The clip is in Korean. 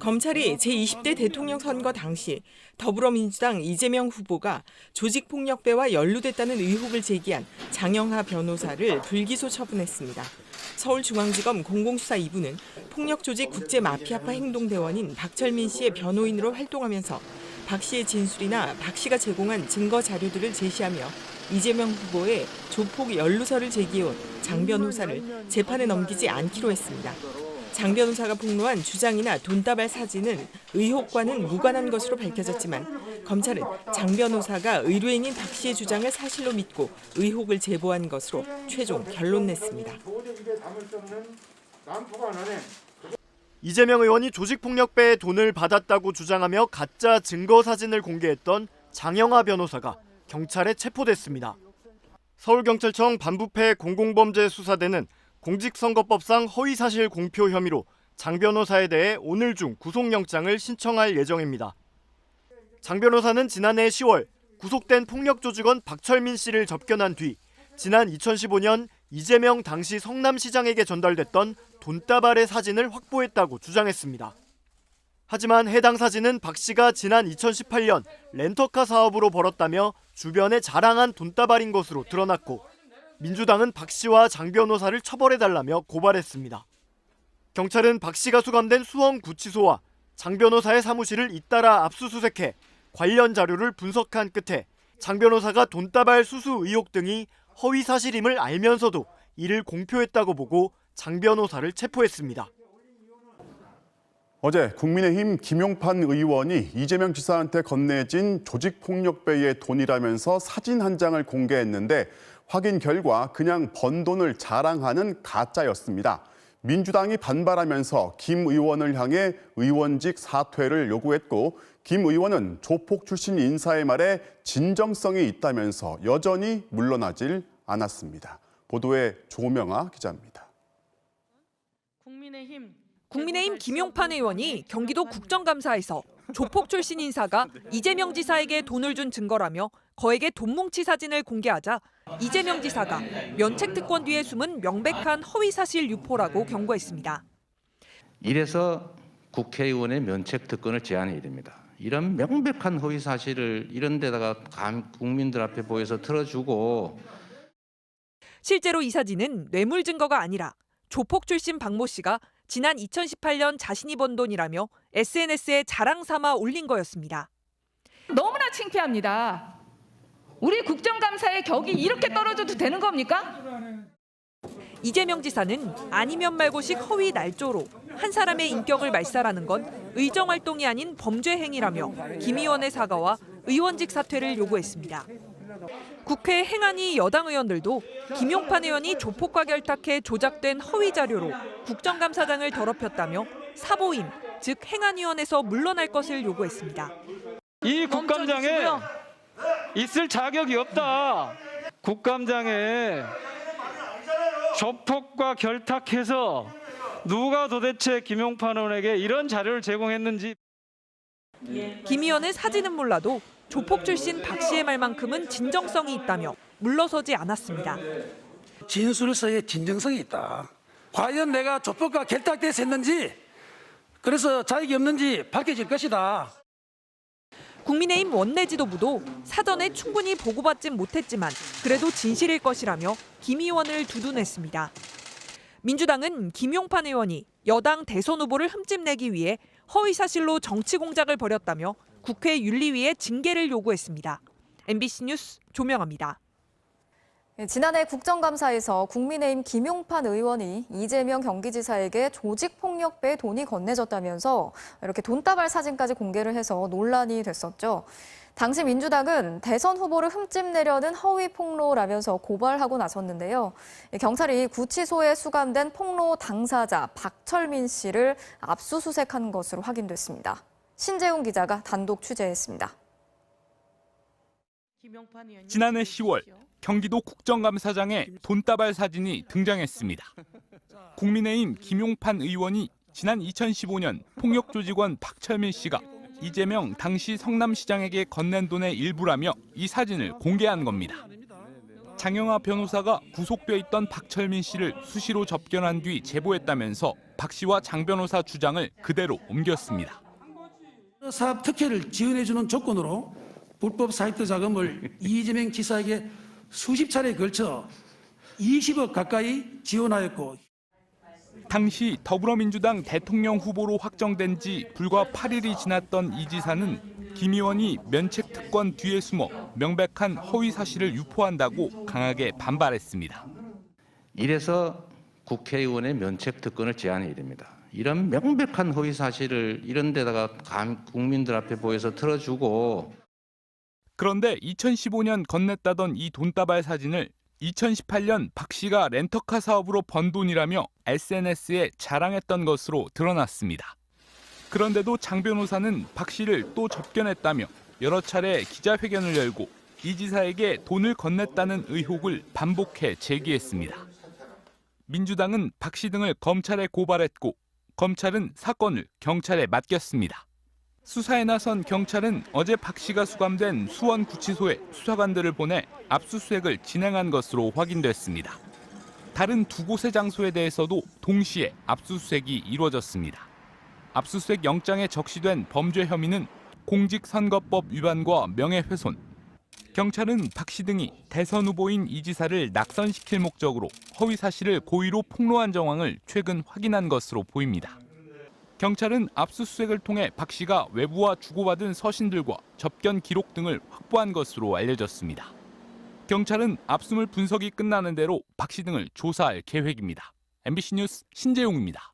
검찰이 제20대 대통령 선거 당시 더불어민주당 이재명 후보가 조직폭력배와 연루됐다는 의혹을 제기한 장영하 변호사를 불기소 처분했습니다. 서울중앙지검 공공수사 2부는 폭력조직 국제마피아파 행동대원인 박철민 씨의 변호인으로 활동하면서 박 씨의 진술이나 박 씨가 제공한 증거 자료들을 제시하며 이재명 후보의 조폭 연루설을 제기해온 장 변호사를 재판에 넘기지 않기로 했습니다. 장 변호사가 폭로한 주장이나 돈다발 사진은 의혹과는 무관한 것으로 밝혀졌지만 검찰은 장 변호사가 의뢰인인 박 씨의 주장을 사실로 믿고 의혹을 제보한 것으로 최종 결론 냈습니다. 이재명 의원이 조직폭력배의 돈을 받았다고 주장하며 가짜 증거 사진을 공개했던 장영하 변호사가 경찰에 체포됐습니다. 서울경찰청 반부패 공공범죄수사대는 공직선거법상 허위사실 공표 혐의로 장 변호사에 대해 오늘 중 구속영장을 신청할 예정입니다. 장 변호사는 지난해 10월 구속된 폭력조직원 박철민 씨를 접견한 뒤 지난 2015년 이재명 당시 성남시장에게 전달됐던 돈다발의 사진을 확보했다고 주장했습니다. 하지만 해당 사진은 박 씨가 지난 2018년 렌터카 사업으로 벌었다며 주변에 자랑한 돈다발인 것으로 드러났고 민주당은 박 씨와 장 변호사를 처벌해달라며 고발했습니다. 경찰은 박 씨가 수감된 수원구치소와 장 변호사의 사무실을 잇따라 압수수색해 관련 자료를 분석한 끝에 장 변호사가 돈다발 수수 의혹 등이 허위사실임을 알면서도 이를 공표했다고 보고 장 변호사를 체포했습니다. 어제 국민의힘 김용판 의원이 이재명 지사한테 건네진 조직폭력배의 돈이라면서 사진 한 장을 공개했는데 확인 결과 그냥 번 돈을 자랑하는 가짜였습니다. 민주당이 반발하면서 김 의원을 향해 의원직 사퇴를 요구했고 김 의원은 조폭 출신 인사의 말에 진정성이 있다면서 여전히 물러나질 않았습니다. 보도에 조명아 기자입니다. 국민의힘 김용판 의원이 경기도 국정감사에서 조폭 출신 인사가 이재명 지사에게 돈을 준 증거라며 거액의 돈뭉치 사진을 공개하자 이재명 지사가 면책특권 뒤에 숨은 명백한 허위사실 유포라고 경고했습니다. 이래서 국회의원의 면책특권을 제한해야 됩니다. 이런 명백한 허위사실을 이런 데다가 국민들 앞에 보여서 틀어주고 실제로 이 사진은 뇌물 증거가 아니라 조폭 출신 박모 씨가 지난 2018년 자신이 번 돈이라며 SNS에 자랑 삼아 올린 거였습니다. 너무나 창피합니다. 우리 국정감사의 격이 이렇게 떨어져도 되는 겁니까? 이재명 지사는 아니면 말고식 허위 날조로 한 사람의 인격을 말살하는 건 의정활동이 아닌 범죄 행위라며 김 의원의 사과와 의원직 사퇴를 요구했습니다. 국회 행안위 여당 의원들도 김용판 의원이 조폭과 결탁해 조작된 허위 자료로 국정감사장을 더럽혔다며 사보임, 즉 행안위원회에서 물러날 것을 요구했습니다. 이 국감장에 있을 자격이 없다. 국감장에 조폭과 결탁해서 누가 도대체 김용판 의원에게 이런 자료를 제공했는지. 김 의원은 사진은 몰라도 조폭 출신 박 씨의 말만큼은 진정성이 있다며 물러서지 않았습니다. 진술서에 진정성이 있다. 과연 내가 조폭과 결탁돼서 했는지, 그래서 자격이 없는지 밝혀질 것이다. 국민의힘 원내 지도부도 사전에 충분히 보고받진 못했지만 그래도 진실일 것이라며 김 의원을 두둔했습니다. 민주당은 김용판 의원이 여당 대선 후보를 흠집내기 위해 허위사실로 정치 공작을 벌였다며 국회 윤리위에 징계를 요구했습니다. MBC 뉴스 조명아입니다. 지난해 국정감사에서 국민의힘 김용판 의원이 이재명 경기지사에게 조직폭력배의 돈이 건네졌다면서 이렇게 돈다발 사진까지 공개를 해서 논란이 됐었죠. 당시 민주당은 대선 후보를 흠집내려는 허위 폭로라면서 고발하고 나섰는데요. 경찰이 구치소에 수감된 폭로 당사자 박철민 씨를 압수수색한 것으로 확인됐습니다. 신재훈 기자가 단독 취재했습니다. 지난해 10월 경기도 국정감사장에 돈다발 사진이 등장했습니다. 국민의힘 김용판 의원이 지난 2015년 폭력조직원 박철민 씨가 이재명 당시 성남시장에게 건넨 돈의 일부라며 이 사진을 공개한 겁니다. 장영하 변호사가 구속돼 있던 박철민 씨를 수시로 접견한 뒤 제보했다면서 박 씨와 장 변호사 주장을 그대로 옮겼습니다. 사업 특혜를 지원해주는 조건으로 불법 사이트 자금을 이재명 지사에게 수십 차례에 걸쳐 20억 가까이 지원하였고 당시 더불어민주당 대통령 후보로 확정된 지 불과 8일이 지났던 이 지사는 김 의원이 면책 특권 뒤에 숨어 명백한 허위 사실을 유포한다고 강하게 반발했습니다. 이래서 국회의원의 면책 특권을 제한해야 됩니다. 이런 명백한 허위 사실을 이런 데다가 국민들 앞에 보여서 틀어주고 그런데 2015년 건넸다던 이 돈다발 사진을 2018년 박 씨가 렌터카 사업으로 번 돈이라며 SNS에 자랑했던 것으로 드러났습니다. 그런데도 장 변호사는 박 씨를 또 접견했다며 여러 차례 기자회견을 열고 이 지사에게 돈을 건넸다는 의혹을 반복해 제기했습니다. 민주당은 박 씨 등을 검찰에 고발했고 검찰은 사건을 경찰에 맡겼습니다. 수사에 나선 경찰은 어제 박 씨가 수감된 수원구치소에 수사관들을 보내 압수수색을 진행한 것으로 확인됐습니다. 다른 두 곳의 장소에 대해서도 동시에 압수수색이 이루어졌습니다. 압수수색 영장에 적시된 범죄 혐의는 공직선거법 위반과 명예훼손. 경찰은 박 씨 등이 대선 후보인 이 지사를 낙선시킬 목적으로 허위 사실을 고의로 폭로한 정황을 최근 확인한 것으로 보입니다. 경찰은 압수수색을 통해 박 씨가 외부와 주고받은 서신들과 접견 기록 등을 확보한 것으로 알려졌습니다. 경찰은 압수물 분석이 끝나는 대로 박 씨 등을 조사할 계획입니다. MBC 뉴스 신재용입니다.